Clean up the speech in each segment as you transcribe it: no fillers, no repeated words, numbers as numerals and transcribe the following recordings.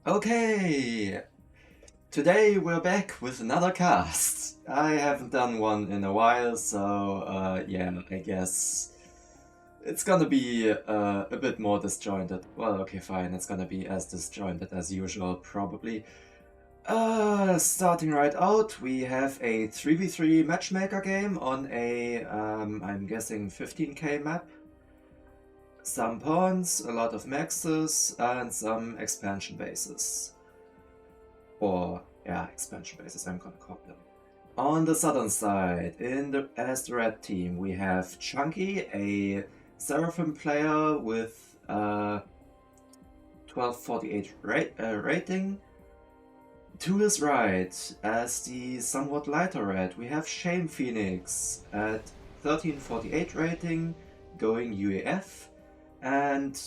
Okay, today we're back with another cast. I haven't done one in a while, so yeah, I guess it's gonna be a bit more disjointed. Well, okay, fine, it's gonna be as disjointed as usual, probably. Starting right out, we have a 3v3 matchmaker game on a, I'm guessing 15k map. Some pawns, a lot of maxes, and some expansion bases. Or, yeah, expansion bases, I'm gonna call them. On the southern side, as the red team, we have Chunky, a Seraphim player with 1248 rating. To his right, as the somewhat lighter red, we have Shame Phoenix at 1348 rating, going UAF. And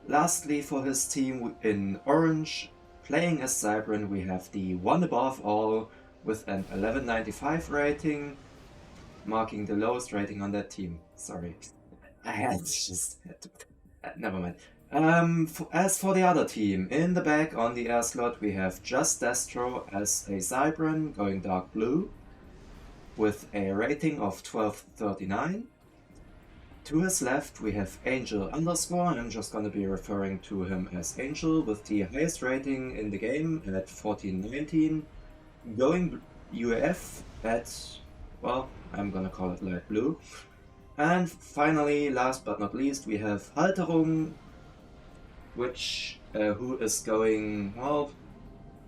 lastly, for his team in orange, playing as Cybran, we have the one above all with an 1195 rating, marking the lowest rating on that team. Sorry. I had to. Never mind. As for the other team, in the back on the air slot, we have Just Destro as a Cybran going dark blue with a rating of 1239. To his left, we have Angel underscore. I'm just gonna be referring to him as Angel with the highest rating in the game at 1419. Going UAF at, well, I'm gonna call it light blue. And finally, last but not least, we have Halterung, who is going, well,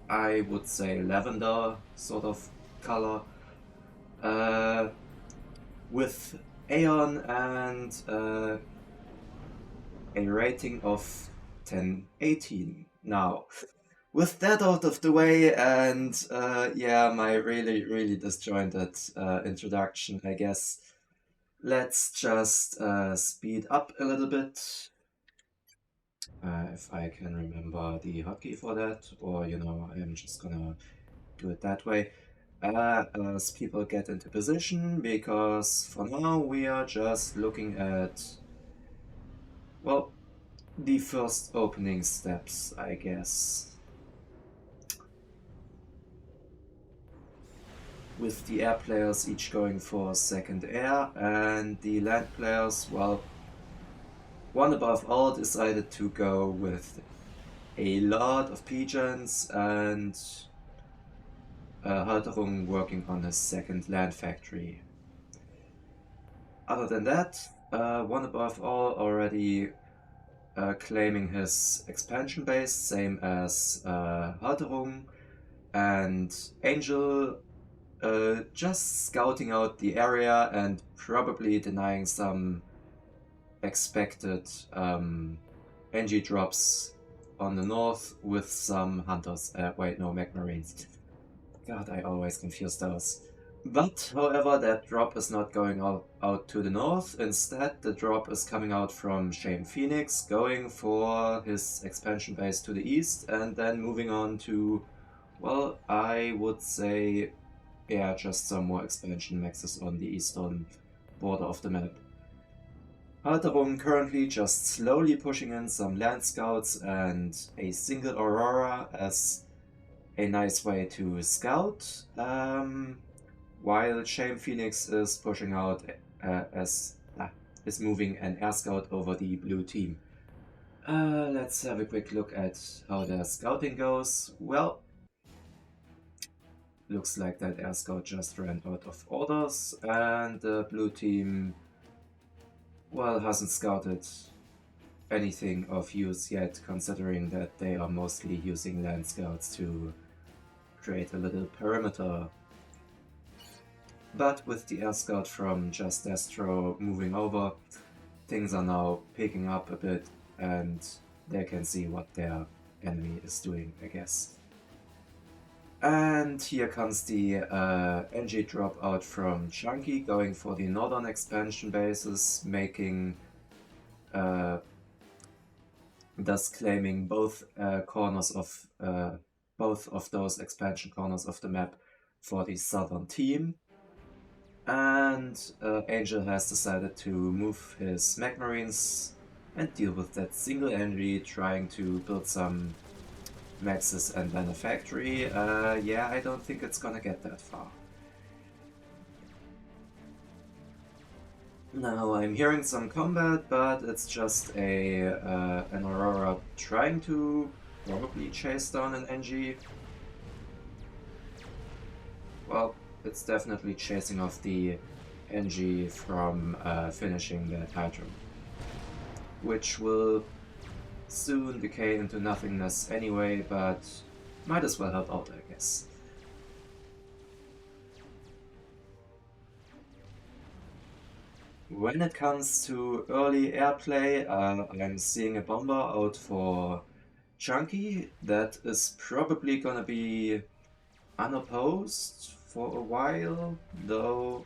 I would say lavender sort of color, with Aeon and a rating of 1018. Now, with that out of the way, and yeah, my really disjointed introduction, I guess, let's just speed up a little bit. If I can remember the hotkey for that, or I'm just gonna do it that way. As people get into position, because for now we are just looking at, well, the first opening steps, I guess. With the air players each going for second air, and the land players, well, one above all decided to go with a lot of pigeons, and Halterung working on his second land factory. Other than that, one above all already claiming his expansion base, same as Halterung, and Angel just scouting out the area and probably denying some expected NG drops on the north with some hunters. Wait, no, Mech Marines. God, I always confuse those. But, however, that drop is not going out to the north. Instead, the drop is coming out from Shame Phoenix, going for his expansion base to the east, and then moving on to, well, I would say, yeah, just some more expansion maxes on the eastern border of the map. Halterung currently just slowly pushing in some land scouts and a single Aurora as a nice way to scout, while Shame Phoenix is pushing out is moving an air scout over the blue team. Let's have a quick look at how their scouting goes. Well, looks like that air scout just ran out of orders, and the blue team, well, hasn't scouted anything of use yet, considering that they are mostly using land scouts to create a little perimeter. But with the air scout from Just Destro moving over, things are now picking up a bit, and they can see what their enemy is doing, I guess. And here comes the NG drop out from Chunky, going for the northern expansion bases, making thus claiming both corners of both of those expansion corners of the map for the southern team. And Angel has decided to move his Mech Marines and deal with that single NG, trying to build some maxes and then a factory, yeah, I don't think it's gonna get that far. Now I'm hearing some combat, but it's just an Aurora trying to probably chase down an NG. Well, it's definitely chasing off the NG from finishing that Hydro, which will soon decay into nothingness anyway, but might as well help out, I guess. When it comes to early airplay, I'm seeing a bomber out for Chunky. That is probably gonna be unopposed for a while, though.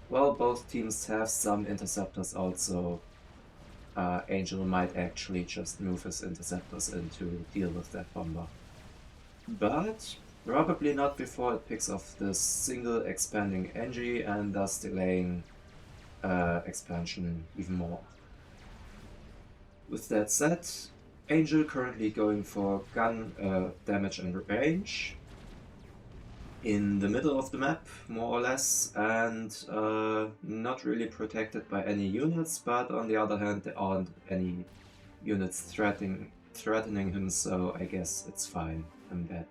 Well, both teams have some interceptors out, so Angel might actually just move his interceptors in to deal with that bomber. But probably not before it picks off this single expanding NG and thus delaying expansion even more. With that said, Angel currently going for gun damage and range in the middle of the map, more or less, and not really protected by any units, but on the other hand there aren't any units threatening him, so I guess it's fine in that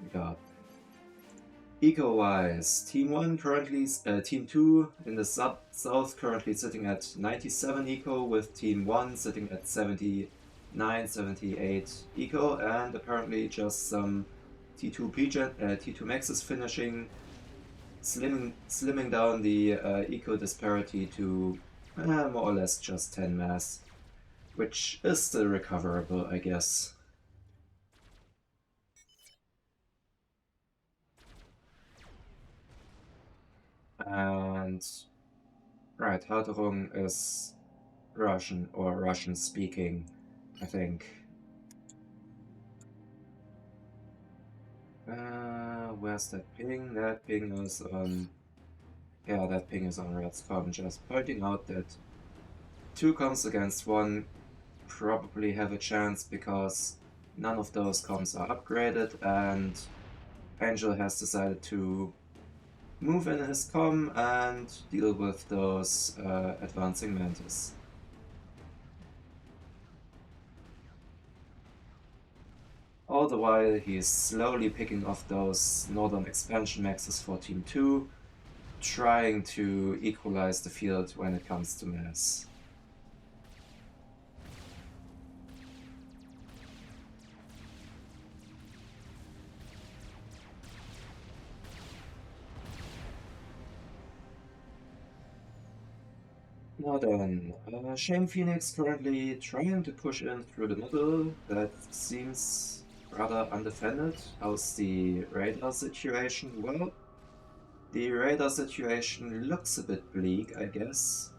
regard. Eco-wise, Team 1 currently, Team 2 in the south currently sitting at 97 eco, with Team 1 sitting at 79, 78 eco, and apparently just some T2 maxes finishing, slimming down the eco disparity to more or less just 10 mass, which is still recoverable, I guess. And right, Halterung is Russian or Russian speaking, I think. Where's that ping? That ping is on... Yeah, that ping is on Red's com, just pointing out that 2 comms against 1 probably have a chance because none of those comms are upgraded, and Angel has decided to move in his comm and deal with those advancing mantis. All the while he's slowly picking off those northern expansion maxes for Team 2, trying to equalize the field when it comes to mass. Now then, Shame Phoenix currently trying to push in through the middle. That seems rather undefended. How's the radar situation? Well, the radar situation looks a bit bleak, I guess.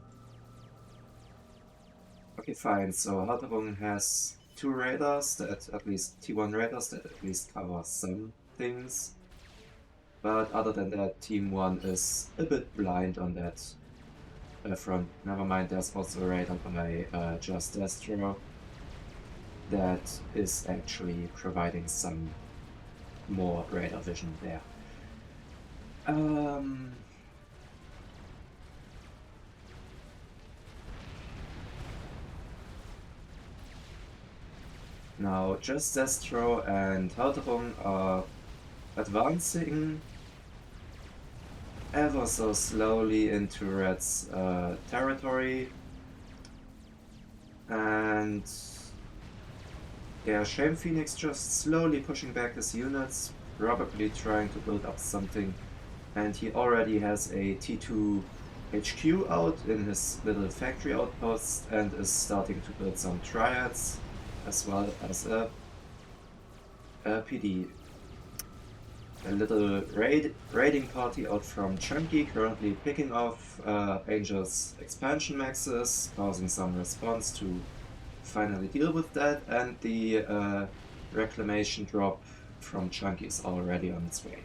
Okay, fine, so Halterung has 2 radars that at least T1 radars that at least cover some things. But other than that, Team 1 is a bit blind on that front. Never mind, there's also a radar by Just Destro that is actually providing some more radar vision there. Now, Just Destro and Halterung are advancing ever so slowly into Red's territory, and yeah, Shame Phoenix just slowly pushing back his units, probably trying to build up something, and he already has a T2 HQ out in his little factory outpost and is starting to build some triads as well as a PD. A little raiding party out from Chunky, currently picking off Angel's expansion maxes, causing some response to finally deal with that, and the reclamation drop from Chunky is already on its way.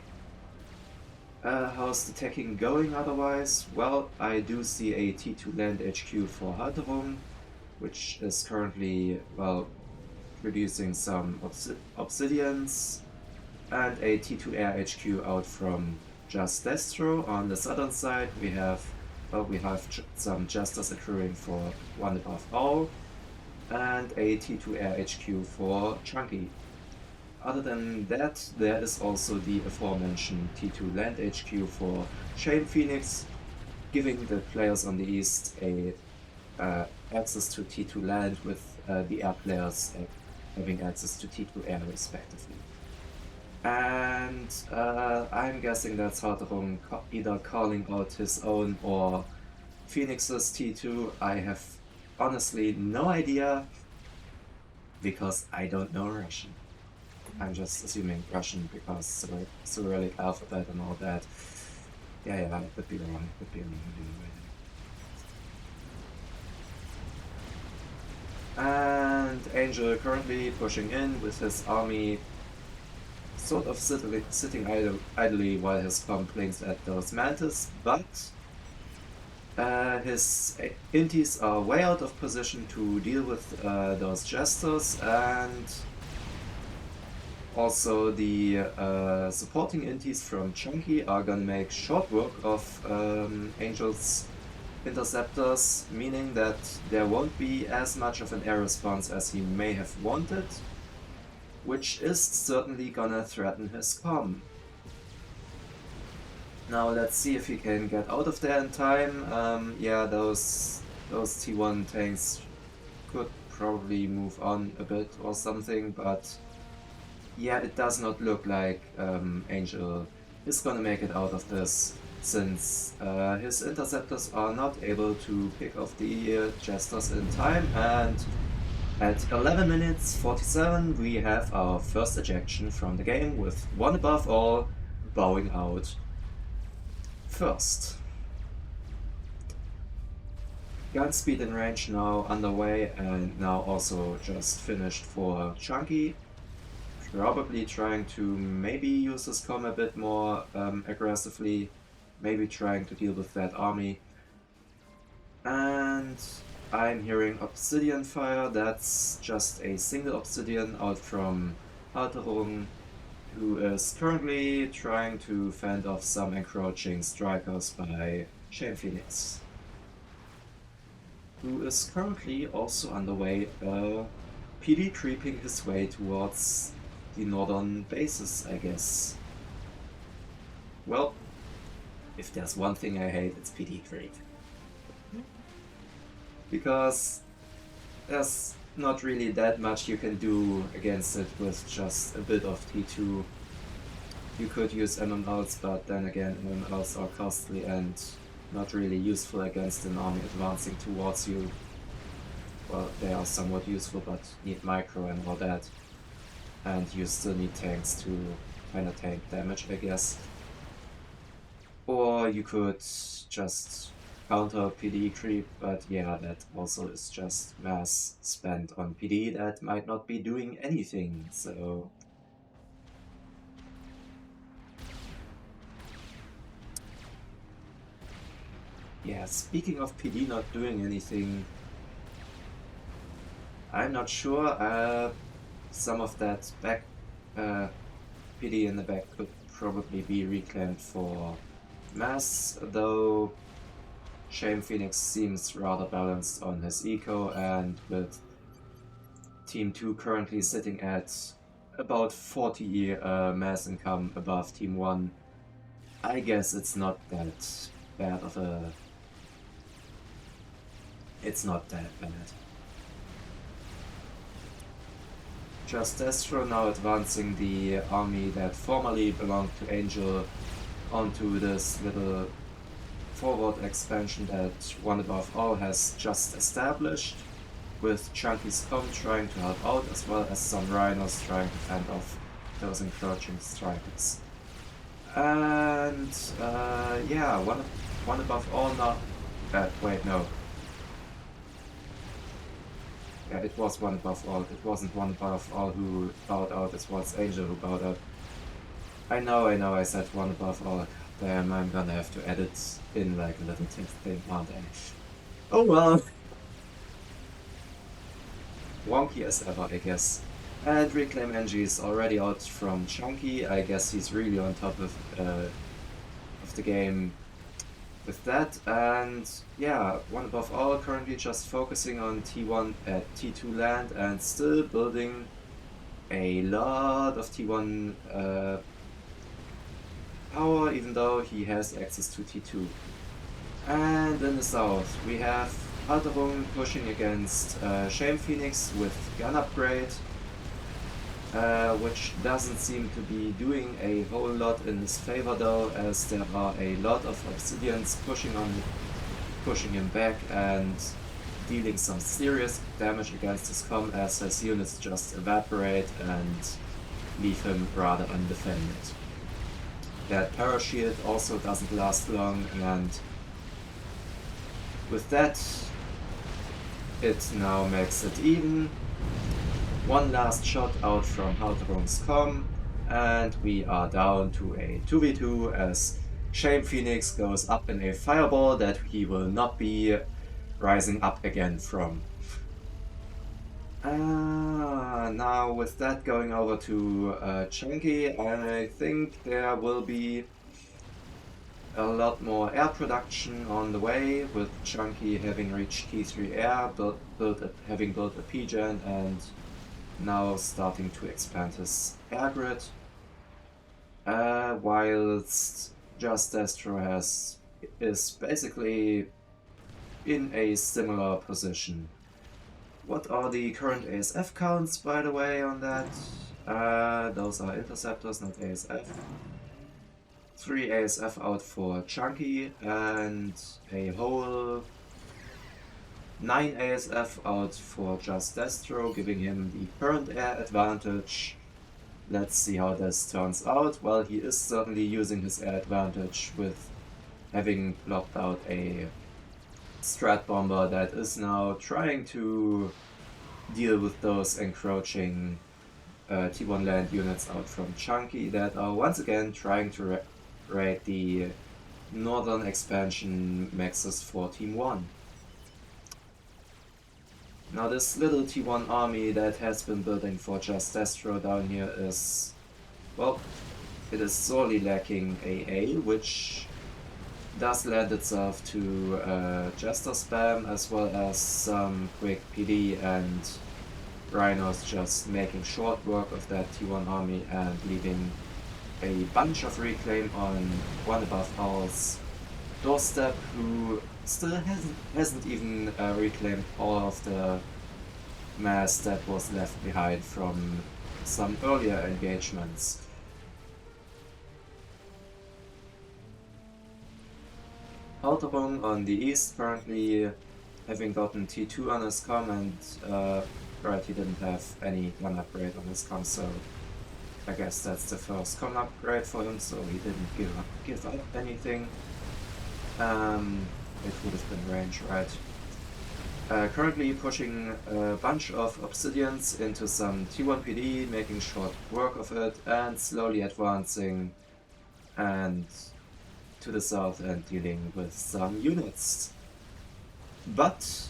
How's the teching going otherwise? Well, I do see a T2 land HQ for Halterung, which is currently, well, producing some obsidians, and a T2 Air HQ out from Just Destro. On the southern side, we have some Jesters accruing for One Above All, and a T2 Air HQ for Chunky. Other than that, there is also the aforementioned T2 Land HQ for Shane Phoenix, giving the players on the east a access to T2 Land, with the air players having access to T2 Air respectively. And I'm guessing that's Harterung either calling out his own or Phoenix's T2. I have honestly no idea, because I don't know Russian. I'm just assuming Russian because Cyrillic alphabet and all that. Yeah, it could be wrong. And Angel currently pushing in with his army, sort of sitting idly while his comp blinks at those mantis, but his inties are way out of position to deal with those jesters, and also the supporting inties from Chunky are gonna make short work of Angel's interceptors, meaning that there won't be as much of an air response as he may have wanted, which is certainly gonna threaten his comm. Now let's see if he can get out of there in time. Yeah, those T1 tanks could probably move on a bit or something, but yeah, it does not look like Angel is gonna make it out of this, since his interceptors are not able to pick off the jesters in time, and at 11 minutes 47 we have our first ejection from the game, with One Above All bowing out first. Gun speed and range now underway, and now also just finished for Chunky. Probably trying to maybe use his comm a bit more aggressively, maybe trying to deal with that army. And I'm hearing obsidian fire. That's just a single obsidian out from Halterung, who is currently trying to fend off some encroaching strikers by Shane Phoenix, who is currently also underway, PD creeping his way towards the northern bases, I guess. Well, if there's one thing I hate, it's PD creep. Because there's not really that much you can do against it with just a bit of T2. You could use MMLs, but then again, MMLs are costly and not really useful against an army advancing towards you. Well, they are somewhat useful, but need micro and all that. And you still need tanks to kind of tank damage, I guess. Or you could just counter PD creep, but yeah, that also is just mass spent on PD that might not be doing anything, so... Yeah, speaking of PD not doing anything, I'm not sure. Some of that back PD in the back could probably be reclaimed for mass, though Shame Phoenix seems rather balanced on his eco, and with Team 2 currently sitting at about 40 mass income above Team 1, I guess it's not that bad of a... It's not that bad. Just Destro now advancing the army that formerly belonged to Angel onto this little forward expansion that One Above All has just established, with Chunky's comm trying to help out, as well as some rhinos trying to fend off those encroaching strikers. And yeah, one Above All now... wait, no. Yeah, it was One Above All. It wasn't One Above All who bowed out, it was Angel who bowed out. I know, I said One Above All. Damn, I'm gonna have to edit in like a little text thing, aren't I? Oh well. Wonky as ever, I guess. And Reclaim NG is already out from Chunky. I guess he's really on top of the game with that. And yeah, one above all, currently just focusing on T1 at T2 land and still building a lot of T1 power, even though he has access to T2. And in the south, we have Halterung pushing against Shame Phoenix with gun upgrade, which doesn't seem to be doing a whole lot in his favor though, as there are a lot of Obsidians pushing him back and dealing some serious damage against his comm, as his units just evaporate and leave him rather undefended. That parashield also doesn't last long, and with that, it now makes it even. One last shot out from Halterung's comm, and we are down to a 2v2 as Shame Phoenix goes up in a fireball that he will not be rising up again from. Now with that going over to Chunky, I think there will be a lot more air production on the way, with Chunky having reached T3 air, having built a P-gen, and now starting to expand his air grid, whilst Just Destro is basically in a similar position. What are the current ASF counts, by the way, on that? Those are interceptors, not ASF. 3 ASF out for Chunky, and a whole 9 ASF out for Just Destro, giving him the current air advantage. Let's see how this turns out. Well, he is certainly using his air advantage with having plopped out a Strat Bomber that is now trying to deal with those encroaching T1 land units out from Chunky that are once again trying to raid the northern expansion maxes for Team 1. Now this little T1 army that has been building for Just Destro down here is, well, it is sorely lacking AA, which does lend itself to Jester spam, as well as some quick PD and Rhinos just making short work of that T1 army and leaving a bunch of reclaim on one above all's doorstep, who still hasn't even reclaimed all of the mass that was left behind from some earlier engagements. Halterung on the east, currently having gotten T2 on his comm, and right, he didn't have any gun upgrade on his comm, so I guess that's the first comm upgrade for him, so he didn't give up anything. It would have been range, right? Currently pushing a bunch of Obsidians into some T1 PD, making short work of it, and slowly advancing and to the south and dealing with some units. But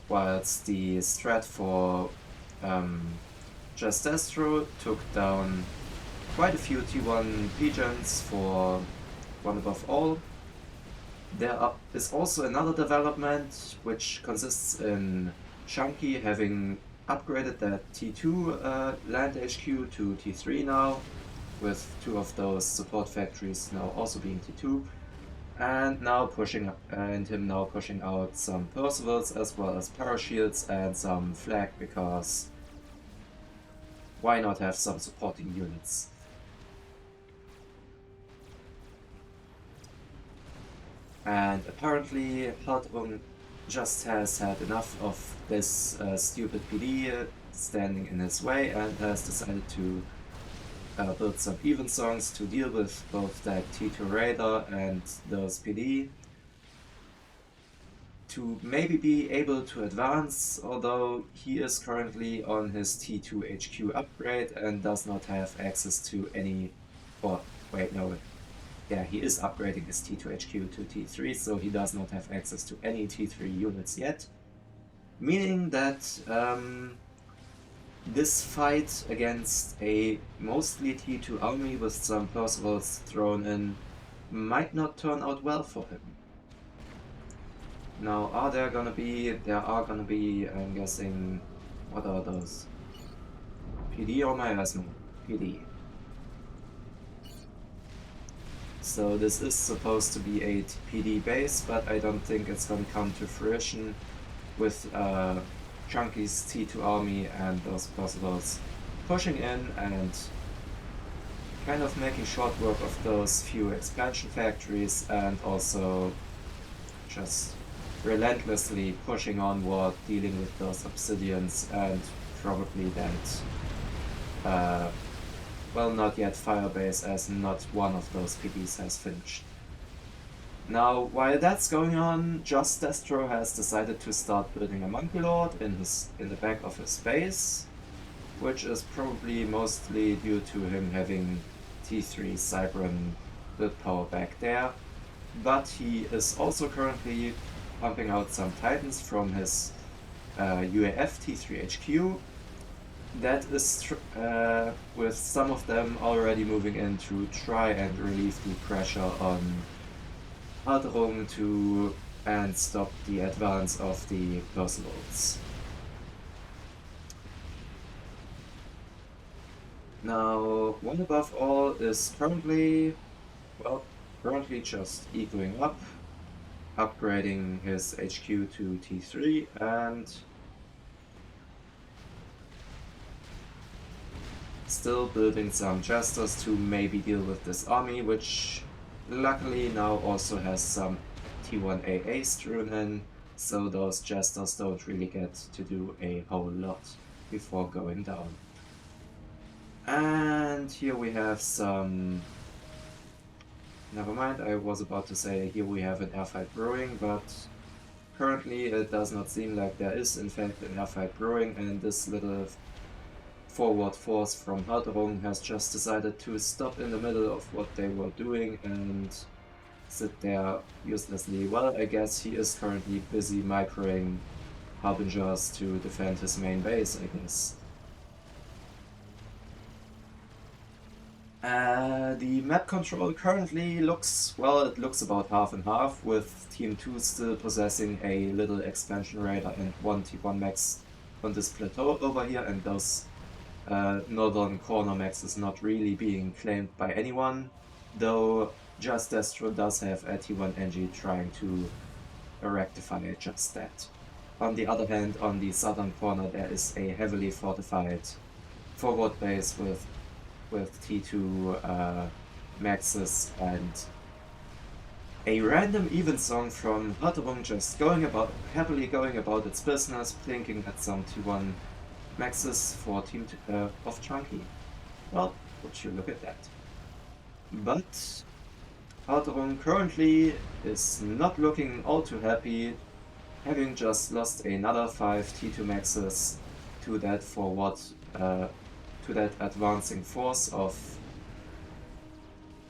whilst the strat for Just Destro took down quite a few T1 P-gens for one above all, there is also another development which consists in Chunky having upgraded that T2 land HQ to T3 now, with 2 of those support factories now also being T2, and him now pushing out some Percivals as well as Parashields and some Flag, because why not have some supporting units? And apparently Halterung just has had enough of this stupid PD standing in his way, and has decided to build some even songs to deal with both that T2 Raider and those PD, to maybe be able to advance, although he is currently on his T2 HQ upgrade and does not have access to any, or wait, no, yeah, he is upgrading his T2 HQ to T3, so he does not have access to any T3 units yet. meaning that this fight against a mostly T2 army with some Percivals thrown in might not turn out well for him. Now, there are gonna be, I'm guessing, what are those? PD or miasma? PD. So this is supposed to be a PD base, but I don't think it's gonna come to fruition with Chunky's T2 army and those Percivals pushing in and kind of making short work of those few expansion factories, and also just relentlessly pushing onward, dealing with those obsidians, and probably that well, not yet Firebase, as not one of those PDs has finished. Now, while that's going on, Just Destro has decided to start building a Monkey Lord in the back of his base, which is probably mostly due to him having T3 Cybran build power back there. But he is also currently pumping out some Titans from his UAF T3 HQ. That is with some of them already moving in to try and relieve the pressure on Halterung and stop the advance of the Percivals. Now, One Above All is currently just ecoing up, upgrading his HQ to T3, and still building some Jesters to maybe deal with this army, which luckily now also has some T1 AA strewn in, so those Jesters don't really get to do a whole lot before going down. And here we have some... Never mind, I was about to say here we have an airfight brewing, but currently it does not seem like there is in fact an airfight brewing, and this little forward force from Halterung has just decided to stop in the middle of what they were doing and sit there uselessly. Well, I guess he is currently busy microing Harbingers to defend his main base, I guess. The map control currently looks, well, it looks about half and half, with Team 2 still possessing a little expansion radar and one T1 max on this plateau over here, and those northern corner max is not really being claimed by anyone, though Just Destro does have a T1 NG trying to rectify just that. On the other hand, on the southern corner there is a heavily fortified forward base with T2 maxes and a random evensong from Halterung just happily going about its business, blinking at some T1 maxes for Team of Chunky. Well, would you look at that. But Halterung currently is not looking all too happy, having just lost another 5 T2 maxes to that to that advancing force of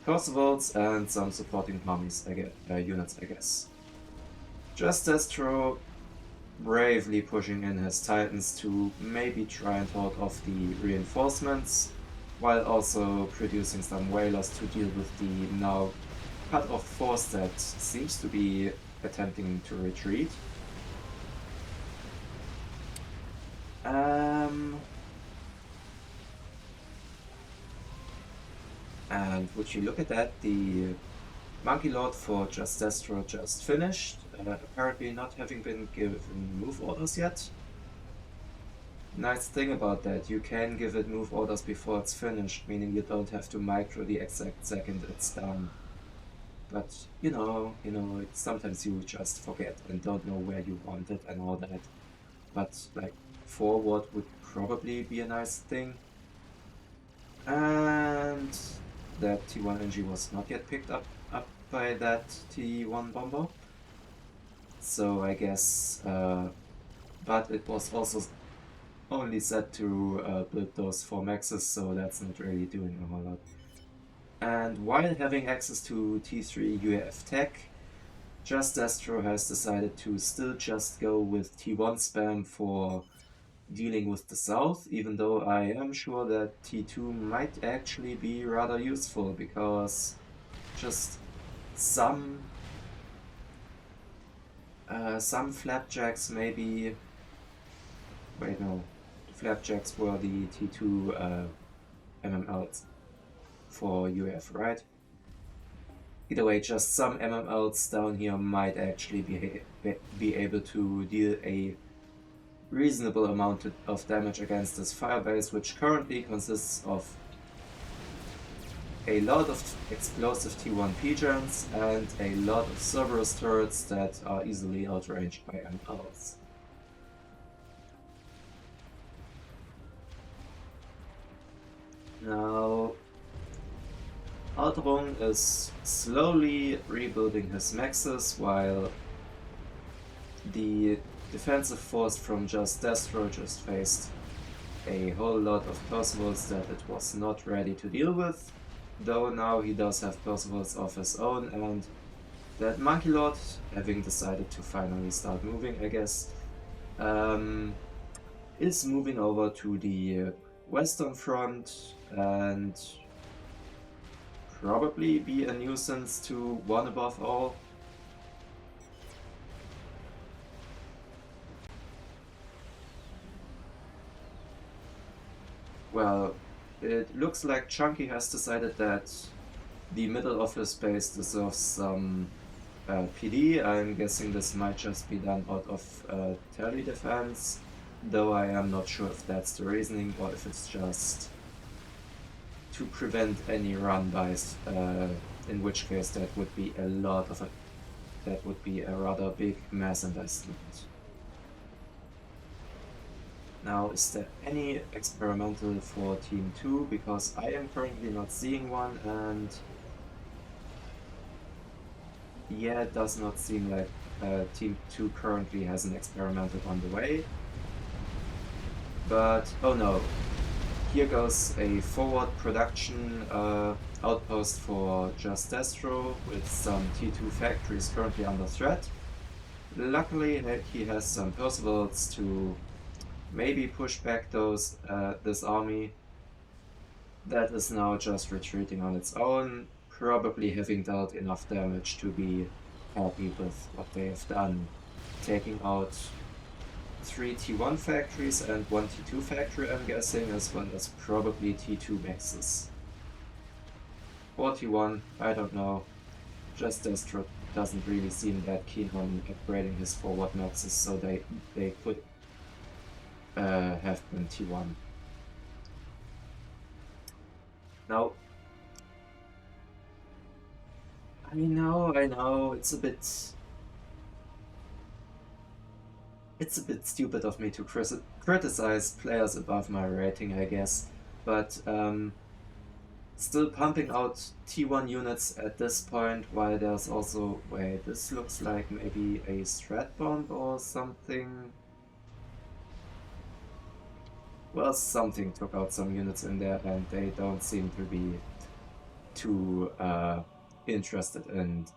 Percivals and some supporting armies, units, I guess. Just Destro bravely pushing in his Titans to maybe try and hold off the reinforcements, while also producing some Whalers to deal with the now cut-off force that seems to be attempting to retreat. And would you look at that, the Monkey Lord for Just Destro just finished, apparently not having been given move orders yet. Nice thing about that, you can give it move orders before it's finished, meaning you don't have to micro the exact second it's done. But, you know, sometimes you just forget and don't know where you want it and all that. But, like, forward would probably be a nice thing. And that T1 NG was not yet picked up by that T1 bomber. So I guess, but it was also only set to build those 4 maxes, so that's not really doing a whole lot. And while having access to T3 UAF tech, Just Destro has decided to still just go with T1 spam for dealing with the south, even though I am sure that T2 might actually be rather useful, because just some flapjacks maybe... Wait, no. The flapjacks were the T2 MMLs for UF, right? Either way, just some MMLs down here might actually be able to deal a reasonable amount of damage against this firebase, which currently consists of a lot of explosive T1 P-gens and a lot of Cerberus turrets that are easily outranged by MLs. Now, Aldrung is slowly rebuilding his mexes, while the defensive force from Just Destro just faced a whole lot of Percivals that it was not ready to deal with, though now he does have Percivals of his own, and that Monkey Lord, having decided to finally start moving, I guess, is moving over to the western front and probably be a nuisance to one above all. Well, it looks like Chunky has decided that the middle of his base deserves some PD. I'm guessing this might just be done out of tele defense, though I am not sure if that's the reasoning or if it's just to prevent any run-bys, in which case that would be a rather big mass investment. Now, is there any experimental for Team 2? Because I am currently not seeing one, and yeah, it does not seem like Team 2 currently has an experimental on the way. But, oh no, here goes a forward production outpost for Just Destro with some T2 factories currently under threat. Luckily, he has some Percivals to maybe push back this army that is now just retreating on its own, probably having dealt enough damage to be happy with what they have done, taking out 3 T1 factories and 1 T2 factory, I'm guessing, as well as probably T2 maxes. Or T1, I don't know. Just Destro doesn't really seem that keen on upgrading his forward maxes, so they could have been T1. Now, I know, it's a bit stupid of me to criticize players above my rating, I guess, but still pumping out T1 units at this point, while there's also... Wait, this looks like maybe a strat bomb or something. Well, something took out some units in there, and they don't seem to be too interested in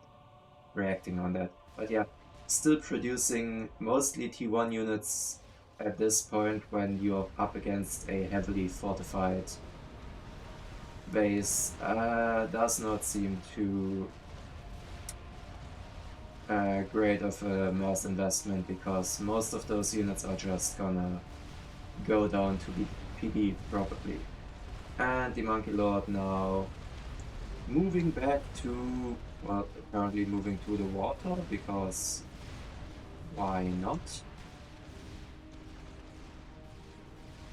reacting on that. But yeah, still producing mostly T1 units at this point when you're up against a heavily fortified base does not seem too great of a mass investment, because most of those units are just gonna go down to be PD probably. And the Monkey Lord now moving back to, well, apparently moving to the water, because why not?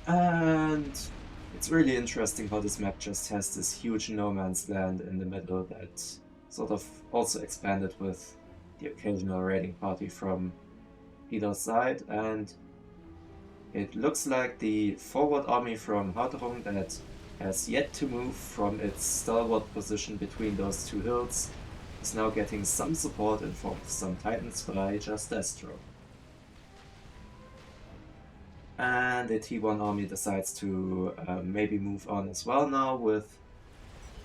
And it's really interesting how this map just has this huge no man's land in the middle that sort of also expanded with the occasional raiding party from either side, and it looks like the forward army from Hadrung that has yet to move from its stalwart position between those two hills is now getting some support in form of some Titans by Just Destro. And the T1 army decides to maybe move on as well now, with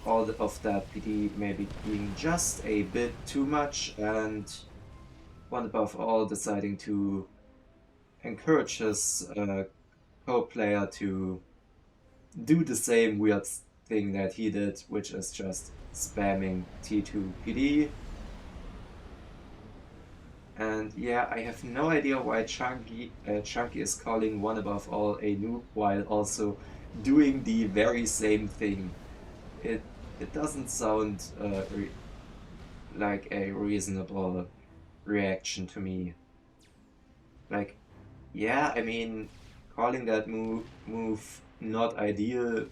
all of that PD maybe being just a bit too much, and one above all deciding to encourage his co-player to do the same weird thing that he did, which is just spamming T2 PD. And yeah, I have no idea why Chunky is calling one above all a nuke while also doing the very same thing. It doesn't sound like a reasonable reaction to me. Like, yeah, I mean, calling that move not ideal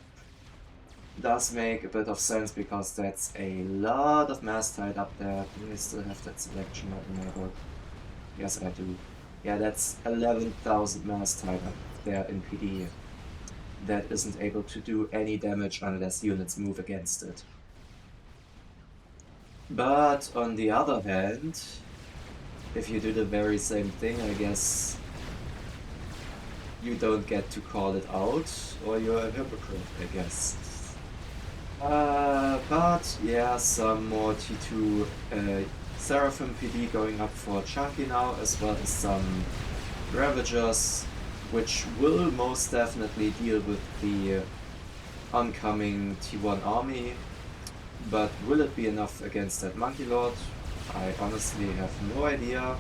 does make a bit of sense because that's a lot of mass tied up there. Do I still have that selection not enabled? Yes, I do. Yeah, that's 11,000 mass tied up there in PD. That isn't able to do any damage unless units move against it. But on the other hand, if you do the very same thing, I guess you don't get to call it out, or you're a hypocrite, I guess. But yeah, some more T2 Seraphim PD going up for Chunky now, as well as some Ravagers, which will most definitely deal with the oncoming T1 army. But will it be enough against that Monkey Lord? I honestly have no idea.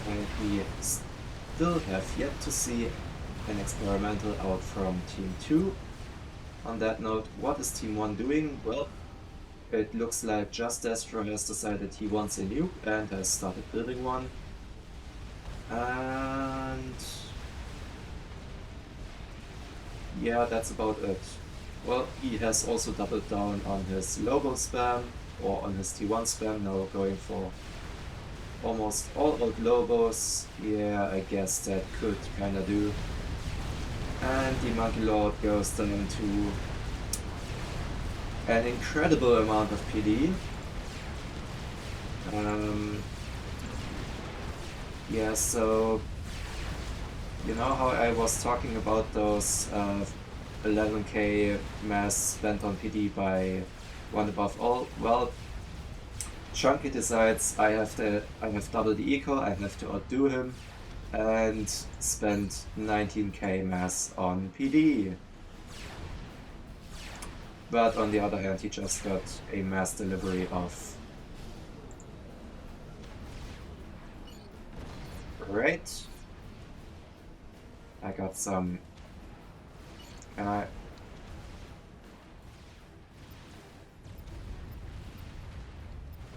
And we still have yet to see an experimental out from Team 2. On that note, what is Team 1 doing? Well, it looks like Just Destro has decided he wants a nuke and has started building one. And yeah, that's about it. Well, he has also doubled down on his Lobo spam, or on his T1 spam, now going for almost all out Lobos. Yeah, I guess that could kinda do. And the Monkey Lord goes down to an incredible amount of PD. Yeah, so you know how I was talking about those 11k mass spent on PD by one above all? Well, Chunky decides I have double the eco, I have to outdo him, and spend 19k mass on PD. But on the other hand, he just got a mass delivery of... Great. I got some... Can I...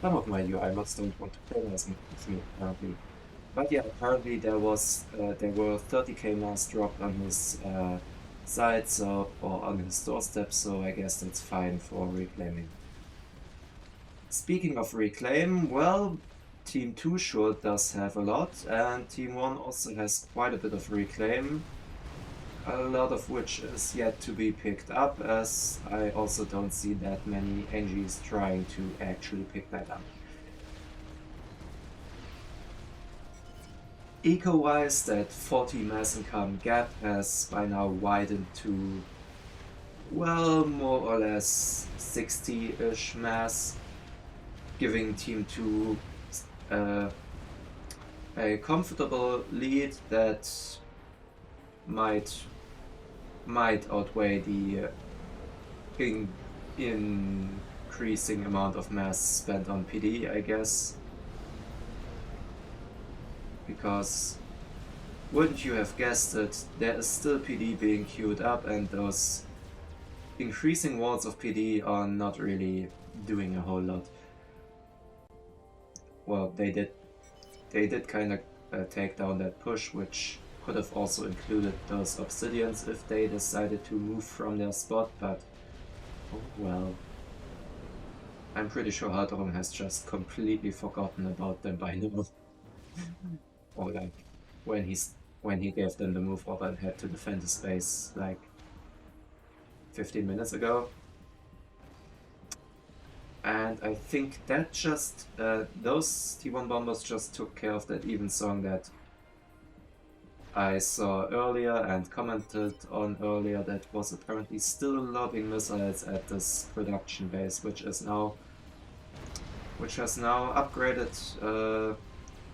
Some of my UI mods don't want to play with me, apparently. But yeah, apparently there were 30k mass dropped on his side, or on his doorstep, so I guess that's fine for reclaiming. Speaking of reclaim, well, Team 2 sure does have a lot, and Team 1 also has quite a bit of reclaim, a lot of which is yet to be picked up, as I also don't see that many NGs trying to actually pick that up. Eco-wise, that 40 mass income gap has by now widened to, well, more or less 60-ish mass, giving Team 2 a comfortable lead that might outweigh the increasing amount of mass spent on PD, I guess. Because, wouldn't you have guessed it, there is still PD being queued up, and those increasing walls of PD are not really doing a whole lot. Well, they did kind of take down that push, which could have also included those obsidians if they decided to move from their spot, but oh well. I'm pretty sure Haldorum has just completely forgotten about them by now. Or like when he gave them the move over and had to defend the space like 15 minutes ago. And I think that just those T1 bombers just took care of that even song that I saw earlier and commented on earlier, that was apparently still lobbing missiles at this production base, which is now which has now upgraded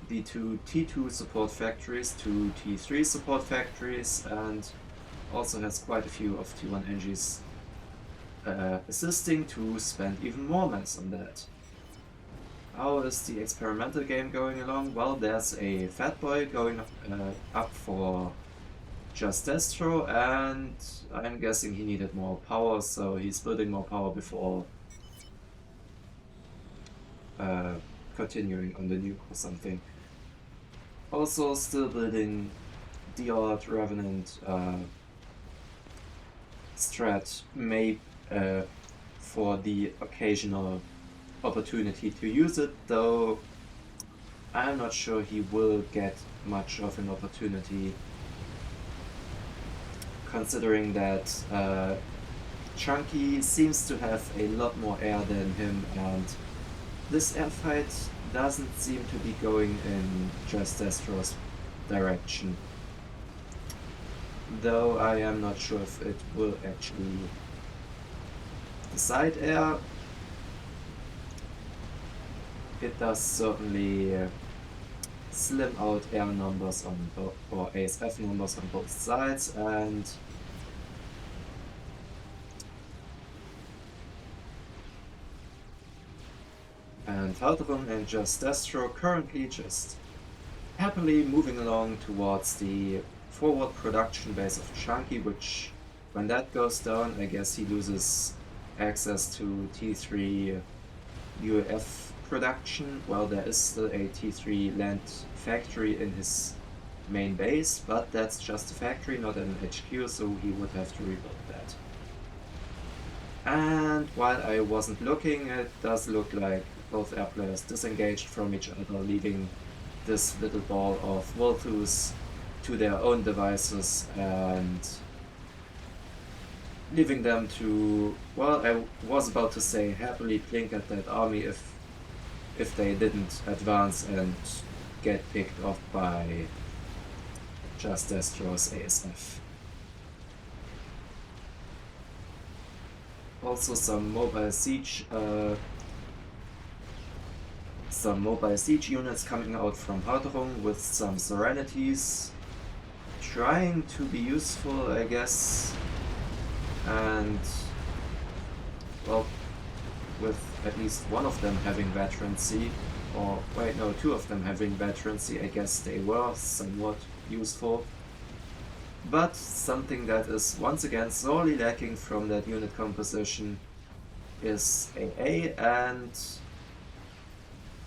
the two T2 support factories to T3 support factories, and also has quite a few of T1 NGs assisting to spend even more mass on that. How is the experimental game going along? Well, there's a Fatboy going up for just Destro, and I'm guessing he needed more power, so he's building more power before continuing on the nuke or something. Also still building Diod, Revenant, Strat, for the occasional opportunity to use it, though I'm not sure he will get much of an opportunity, considering that Chunky seems to have a lot more air than him, and this air fight doesn't seem to be going in just Destro's direction. Though I am not sure if it will actually decide air. It does certainly slim out air numbers on both, or ASF numbers on both sides, and Halteron and Just Destro currently just happily moving along towards the forward production base of Chunky, which, when that goes down, I guess he loses access to T3 UF production. Well, there is still a T3 land factory in his main base, but that's just a factory, not an HQ, so he would have to rebuild that. And while I wasn't looking, it does look like both air players disengaged from each other, leaving this little ball of Volthus to their own devices and leaving them to, well, I was about to say happily blink at that army if they didn't advance and get picked off by Just Destro's ASF. Also some mobile siege units coming out from Halterung with some Serenities, trying to be useful, I guess, and, well, with at least one of them having veterancy, or wait, no, two of them having veterancy, I guess they were somewhat useful. But something that is once again sorely lacking from that unit composition is AA, and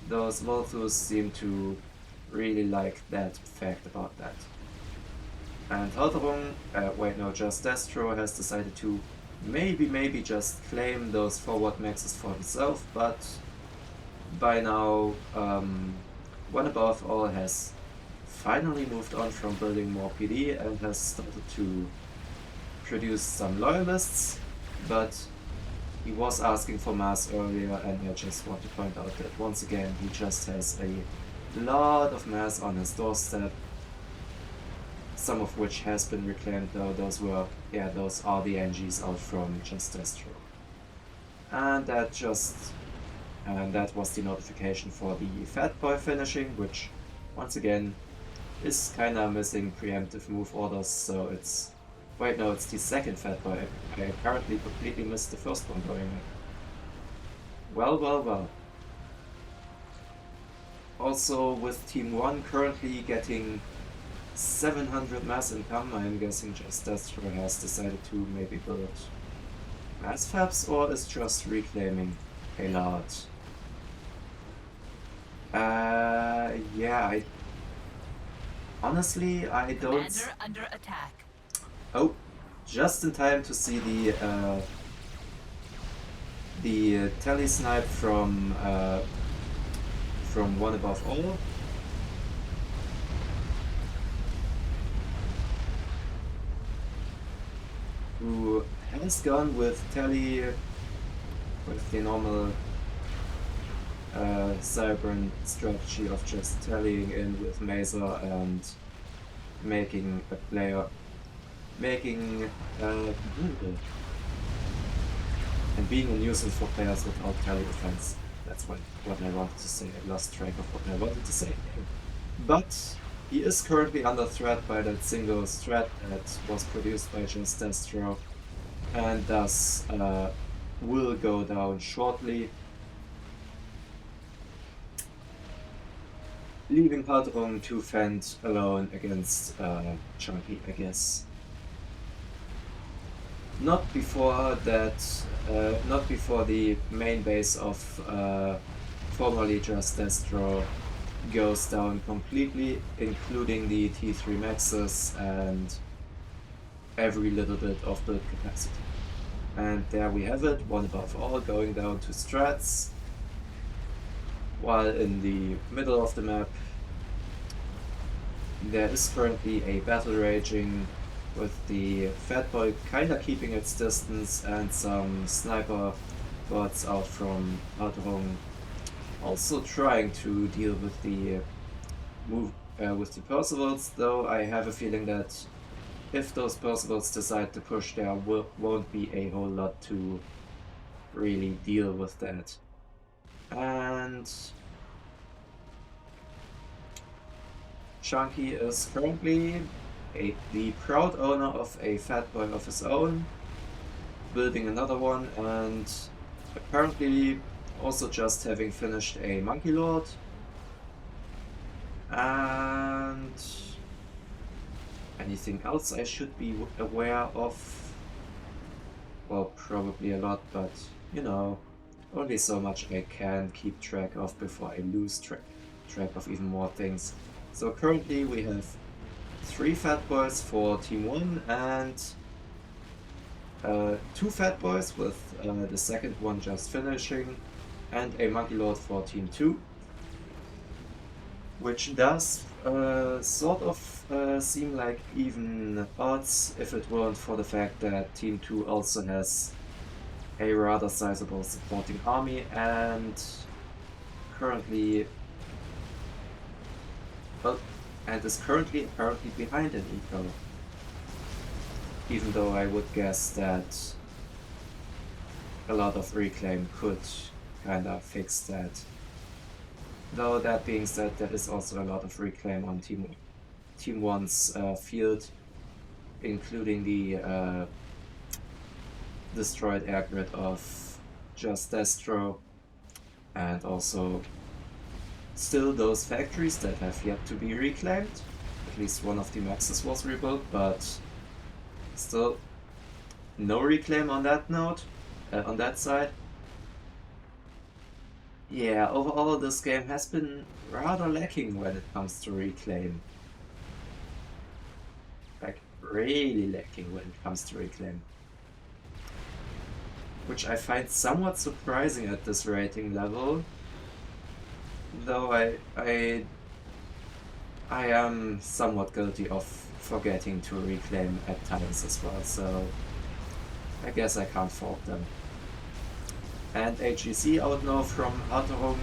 those Volthus seem to really like that fact about that. And Halterung, Just Destro has decided to maybe just claim those forward maxes for himself, but by now One Above All has finally moved on from building more PD and has started to produce some loyalists, but he was asking for mass earlier, and I just want to point out that once again he just has a lot of mass on his doorstep, some of which has been reclaimed, though those are the NGs out from Just Destro. And that was the notification for the Fatboy finishing, which once again is kinda missing preemptive move orders, so it's... Wait, no, it's the second Fatboy. I apparently completely missed the first one going on. Well. Also, with Team 1 currently getting 700 mass income, I'm guessing Just Destro has decided to maybe build mass fabs, or is just reclaiming a lot. Yeah, honestly, I don't... Commander under attack. Oh, just in time to see the telesnipe from One Above All. Who has gone with with the normal Cybran strategy of just tallying in with Mazer and making a player and being a nuisance for players without tally defense. That's what I wanted to say. I lost track of what I wanted to say. But he is currently under threat by that single strat that was produced by Just Destro, and thus will go down shortly, leaving Hardrung to fend alone against Chunky, I guess. Not before that, not before the main base of formerly Just Destro goes down completely, including the T3 Maxes and every little bit of build capacity. And there we have it, one above all, going down to strats, while in the middle of the map there is currently a battle raging with the Fatboy kinda keeping its distance and some sniper bots out from Hardrung also trying to deal with the with the Percivals, though I have a feeling that if those Percivals decide to push, there won't be a whole lot to really deal with that. And Chunky is currently the proud owner of a Fatboy of his own, building another one, and apparently also just having finished a Monkey Lord. And anything else I should be aware of? Well, probably a lot, but you know, only so much I can keep track of before I lose track of even more things. So currently we have 3 Fatboys for Team 1 and 2 Fatboys with the second one just finishing, and a Monkey Lord for Team 2. Which does sort of seem like even odds if it weren't for the fact that Team 2 also has a rather sizable supporting army and currently is currently apparently behind in eco. Even though I would guess that a lot of reclaim could kinda fix that. Though that being said, there is also a lot of reclaim on Team 1's field, including the destroyed air grid of Just Destro, and also still those factories that have yet to be reclaimed. At least one of the maxes was rebuilt, but still no reclaim on that note, on that side. Yeah, overall this game has been rather lacking when it comes to reclaim. Like, really lacking when it comes to reclaim. Which I find somewhat surprising at this rating level. Though I am somewhat guilty of forgetting to reclaim at times as well, so I guess I can't fault them. And HGC out now from Hardrung,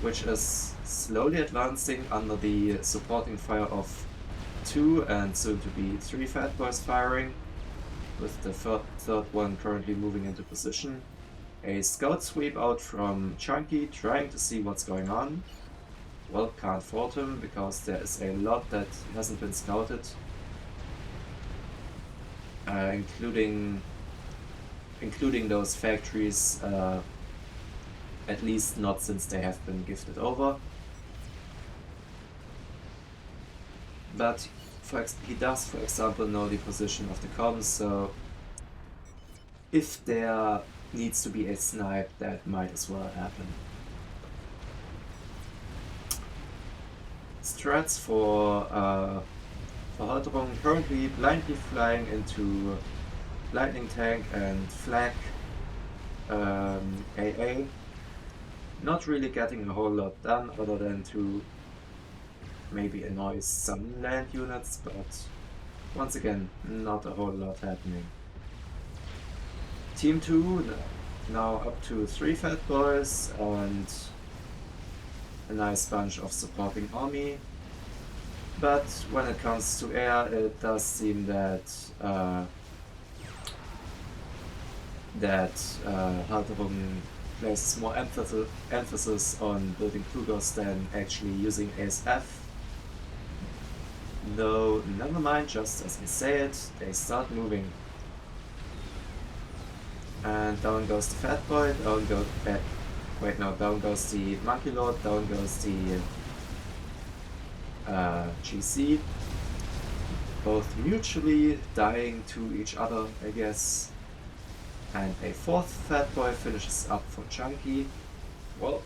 which is slowly advancing under the supporting fire of 2 and soon to be 3 Fatboys firing, with the third one currently moving into position. A scout sweep out from Chunky, trying to see what's going on. Well, can't fault him, because there is a lot that hasn't been scouted, including those factories, at least not since they have been gifted over. But he does, for example, know the position of the comms, so if there needs to be a snipe, that might as well happen. Strats for Hardrung currently blindly flying into Lightning Tank and Flak AA. Not really getting a whole lot done other than to maybe annoy some land units, but once again, not a whole lot happening. Team 2 now up to 3 Fatboys and a nice bunch of supporting army. But when it comes to air, it does seem that Hardrung places more emphasis on building Kugos than actually using Ace F. Though, never mind, just as I say it, they start moving. And down goes the Fatboy, down goes... wait, no, down goes the Monkey Lord, down goes the GC. Both mutually dying to each other, I guess. And a fourth Fatboy finishes up for Chunky. Well,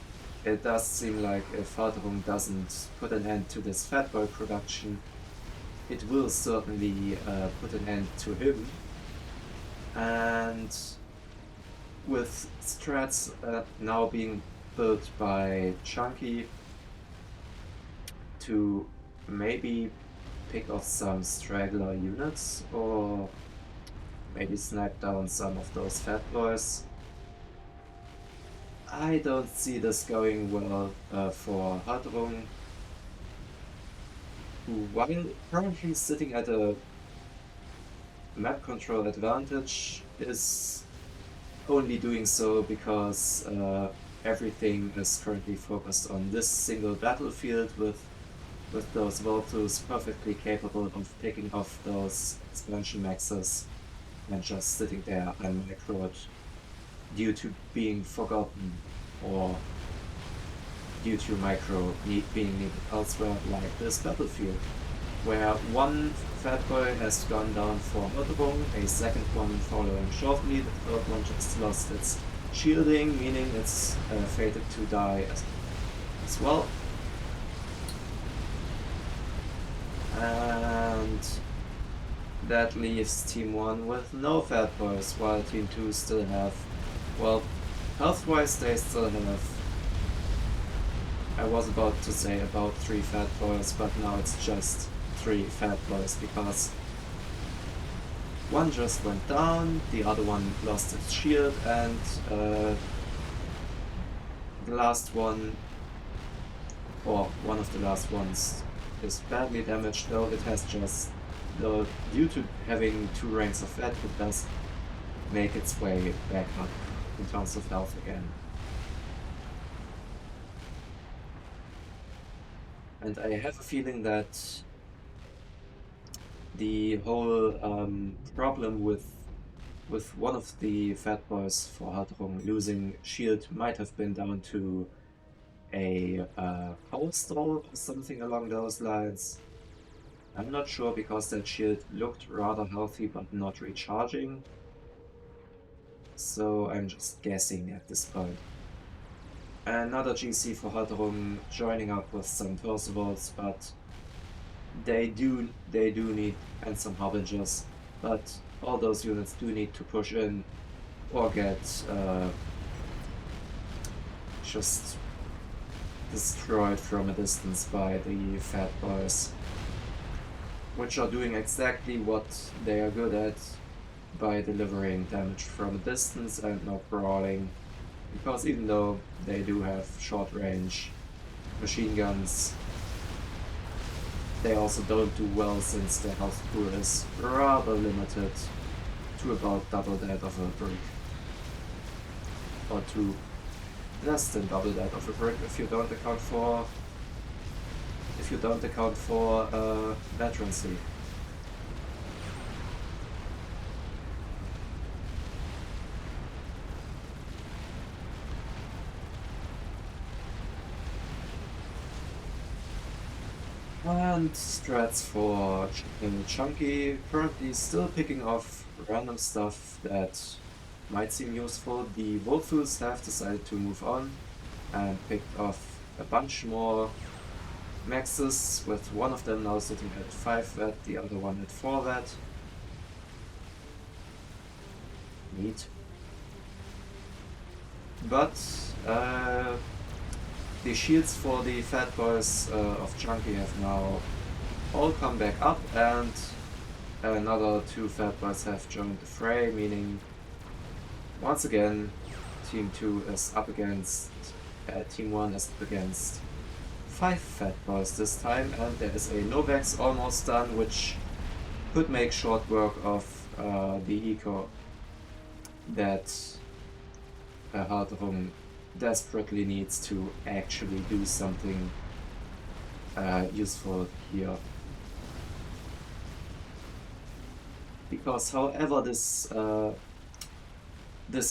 it does seem like if Halterung doesn't put an end to this Fatboy production, it will certainly put an end to him. And with strats now being built by Chunky to maybe pick off some straggler units or maybe snipe down some of those fat boys, I don't see this going well for Hadrung, who, while currently sitting at a map control advantage, is only doing so because everything is currently focused on this single battlefield with those Voltus perfectly capable of picking off those expansion maxes and just sitting there unmicroed due to being forgotten or due to micro being needed elsewhere, like this battlefield, where one Fatboy has gone down for Hadrung, a second one following shortly, the third one just lost its shielding, meaning it's fated to die as well. And that leaves Team 1 with no Fatboys, while Team 2 still have, well, health-wise they still have, I was about to say about 3 Fatboys, but now it's just 3 Fatboys because one just went down, the other one lost its shield, and the last one, or one of the last ones, is badly damaged, though it has just, though due to having 2 ranks of fat, it does make its way back up in terms of health again. And I have a feeling that the whole problem with one of the fat boys for Hadrung losing shield might have been down to a power stall or something along those lines. I'm not sure because that shield looked rather healthy but not recharging. So I'm just guessing at this point. Another GC for Hadrung joining up with some Percivals, but they do need, and some Harbingers, but all those units do need to push in or get just destroyed from a distance by the fat boys, which are doing exactly what they are good at by delivering damage from a distance and not brawling, because even though they do have short range machine guns, they also don't do well since their health pool is rather limited to about double that of a brick, or to less than double that of a brick if you don't account for veterancy. And strats for Chunky, currently still picking off random stuff that might seem useful. The Wolfus have decided to move on and picked off a bunch more maxes, with one of them now sitting at 5 vet, the other one at 4 vet. Neat. But the shields for the fat boys of Chunky have now all come back up, and another 2 fat boys have joined the fray, meaning once again Team 2 is up against, Team 1 is up against 5 fat boys this time, and there is a Novex almost done, which could make short work of the eco that Halterung desperately needs to actually do something useful here. Because however this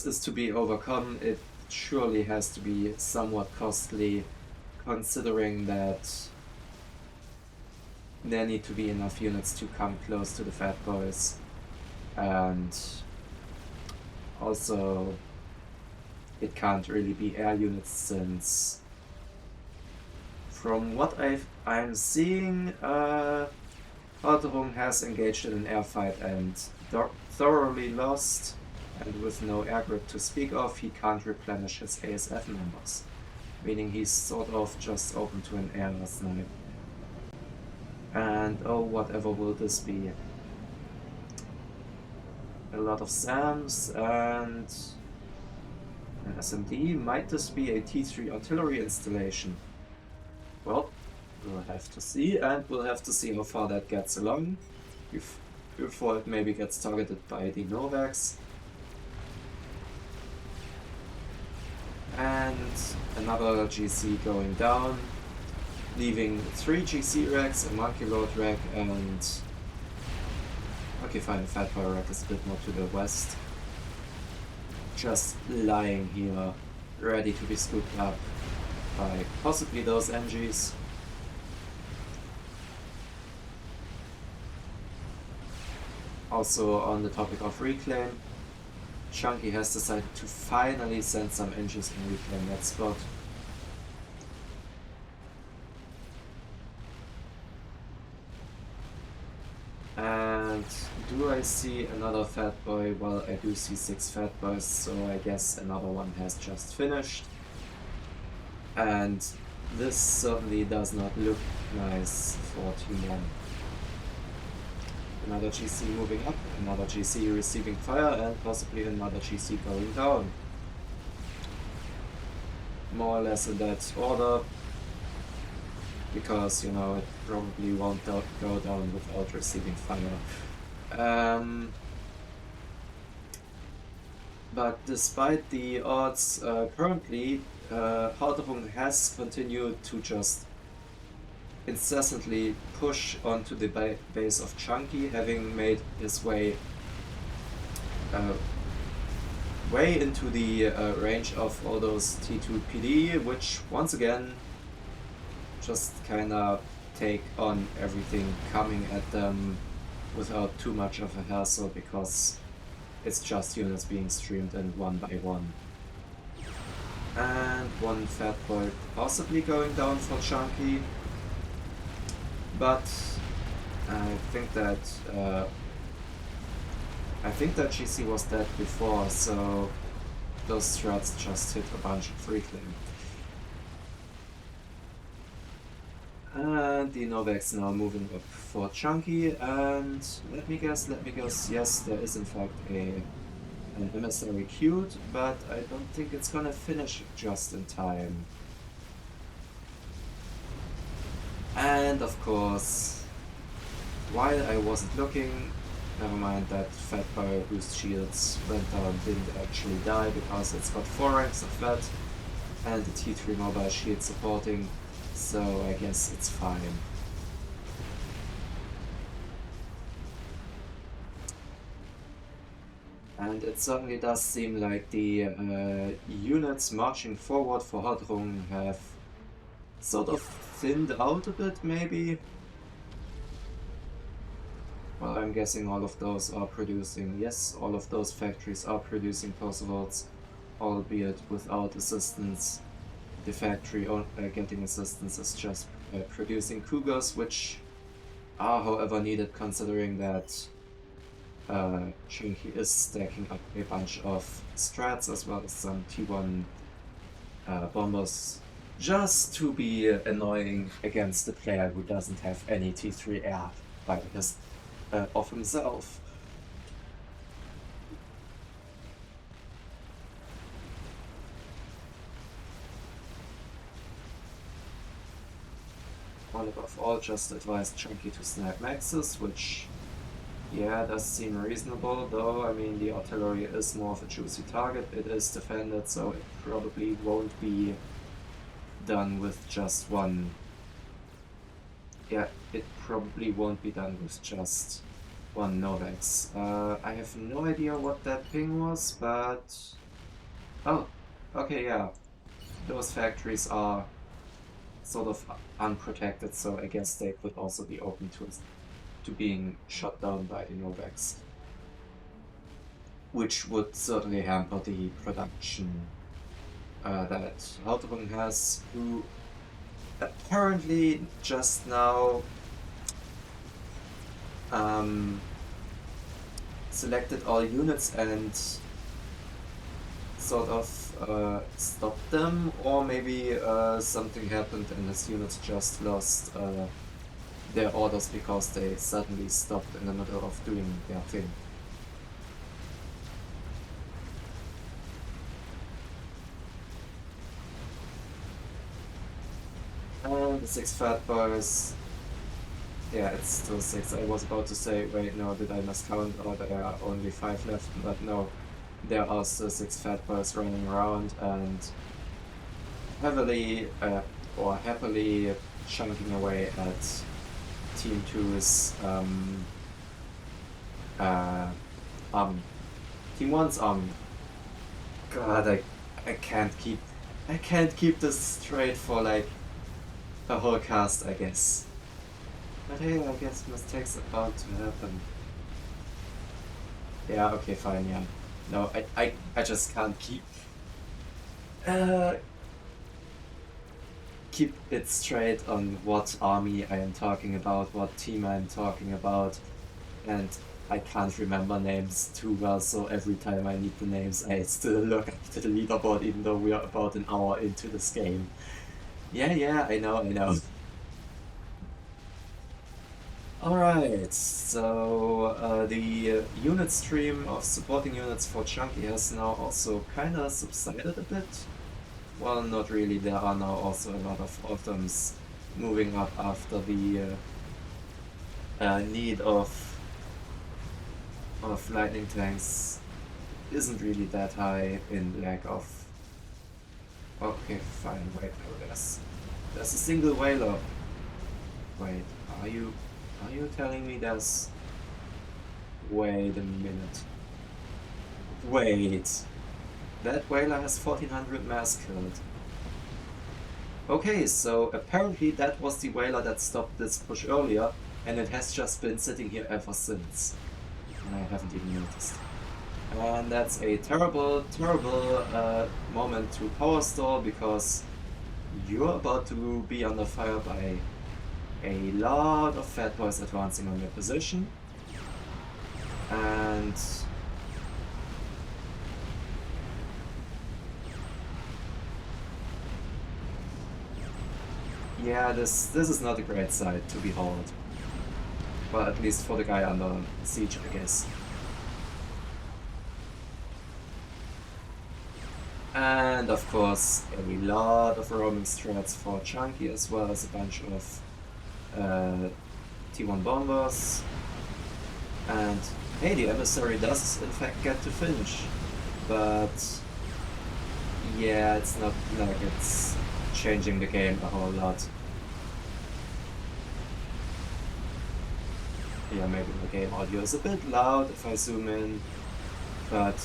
is to be overcome, it surely has to be somewhat costly, considering that there need to be enough units to come close to the Fatboys, and also it can't really be air units, since from what I'm seeing, Halterung has engaged in an air fight and thoroughly lost, and with no air grip to speak of, he can't replenish his ASF members, meaning he's sort of just open to an air snipe. And oh, whatever will this be? A lot of SAMs and an SMD. Might this be a T3 artillery installation? Well, we'll have to see, and we'll have to see how far that gets along before it maybe gets targeted by the Novax. And another GC going down, leaving 3 GC racks, a Monkey Lord rack, and okay, fine, a Fatboy rack is a bit more to the west. Just lying here, ready to be scooped up by possibly those MGs. Also, on the topic of reclaim, Chunky has decided to finally send some MGs and reclaim that spot. And do I see another Fatboy? Well, I do see 6 Fatboys, so I guess another one has just finished. And this certainly does not look nice for Team 1. Another GC moving up, another GC receiving fire, and possibly another GC going down. More or less in that order, because, you know, it probably won't go down without receiving fire. But despite the odds, currently, Halterung has continued to just incessantly push onto the base of Chunky, having made his way into the range of all those T2 PD, which once again just kinda take on everything coming at them without too much of a hassle, because it's just units being streamed in one by one. And one Fatboy possibly going down for Chunky, but I think that GC was dead before, so those strats just hit a bunch of reclaim. And the Novax now moving up for Chunky, and let me guess, yes, there is in fact an emissary queued, but I don't think it's gonna finish just in time. And of course, while I wasn't looking, never mind, that Fatboy whose shields went down didn't actually die, because it's got 4 ranks of Fat and the T3 mobile shield supporting, so I guess it's fine. And it certainly does seem like the units marching forward for Halterung have sort of thinned out a bit, maybe. Well, I'm guessing all of those are producing, yes, all of those factories are producing Percival's, albeit without assistance. The factory getting assistance is just producing Cougars, which are however needed, considering that Chunky is stacking up a bunch of strats as well as some T1 bombers, just to be annoying against the player who doesn't have any T3 air by of himself. One above all just advised Chunky to snipe maxes, which Yeah, does seem reasonable, though. I mean, the artillery is more of a juicy target. It is defended, so it probably won't be done with just one. Yeah, it probably won't be done with just one Novex. I have no idea what that ping was, but... Oh, okay, yeah. Those factories are sort of unprotected, so I guess they could also be open to being shot down by the Novex, which would certainly hamper the production that Halterung has, who apparently just now selected all units and sort of stopped them, or maybe something happened and his units just lost their orders because they suddenly stopped in the middle of doing their thing. And the 6 fat boys. Yeah, it's still 6. I was about to say, wait, no, did I miscount? Or there are only 5 left, but no. There are still 6 fat boys running around and heavily or happily chunking away at Team 2's army. Team 1's army. God, I can't keep this straight for like a whole cast, I guess. But hey, I guess mistakes are bound to happen. Yeah, okay, fine, yeah. No, I just can't uh, keep it straight on what army I am talking about, what team I am talking about, and I can't remember names too well, so every time I need the names, I still look up to the leaderboard, even though we are about an hour into this game. Yeah, I know. Alright, so the unit stream of supporting units for Chunky has now also kinda subsided a bit. Well, not really, there are now also a lot of items moving up after the need of lightning tanks isn't really that high in lack of... Okay, fine, wait, no, there's a single whaler. Wait, are you telling me there's... Wait a minute. Wait. That whaler has 1400 mass killed. Okay, so apparently that was the whaler that stopped this push earlier, and it has just been sitting here ever since. And I haven't even noticed. And that's a terrible moment to power stall, because you're about to be under fire by a lot of fat boys advancing on your position. And yeah, this is not a great sight to behold. Well, at least for the guy under siege, I guess. And of course, a lot of roaming strats for Chunky, as well as a bunch of T1 bombers. And hey, the emissary does in fact get to finish, but yeah, it's not like it's changing the game a whole lot. Yeah, maybe the game audio is a bit loud if I zoom in, but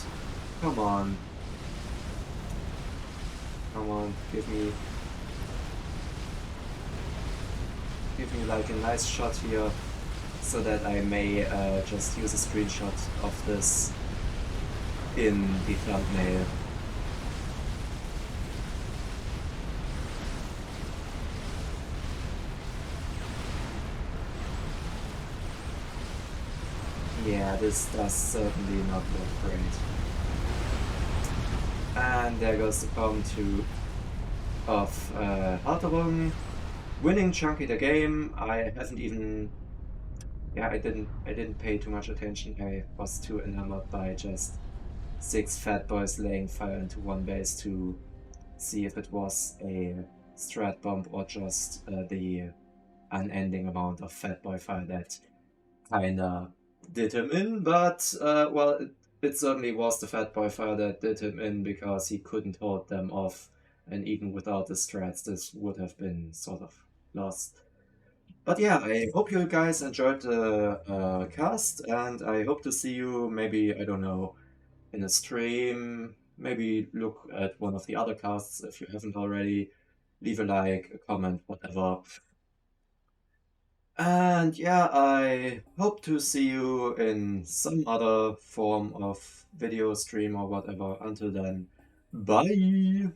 come on. Come on, give me like a nice shot here, so that I may just use a screenshot of this in the thumbnail. Yeah, this does certainly not look great. And there goes the palm 2 of Halterung, winning Chunky the game. I haven't even... Yeah, I didn't pay too much attention. I was too enamored by just 6 fat boys laying fire into one base to see if it was a strat bomb or just the unending amount of fat boy fire that kinda did him in, but well, it certainly was the Fatboy fire that did him in because he couldn't hold them off, and even without the strats, this would have been sort of lost. But yeah, I hope you guys enjoyed the cast, and I hope to see you maybe, I don't know, in a stream. Maybe look at one of the other casts if you haven't already. Leave a like, a comment, whatever. And yeah, I hope to see you in some other form of video stream or whatever. Until then, bye!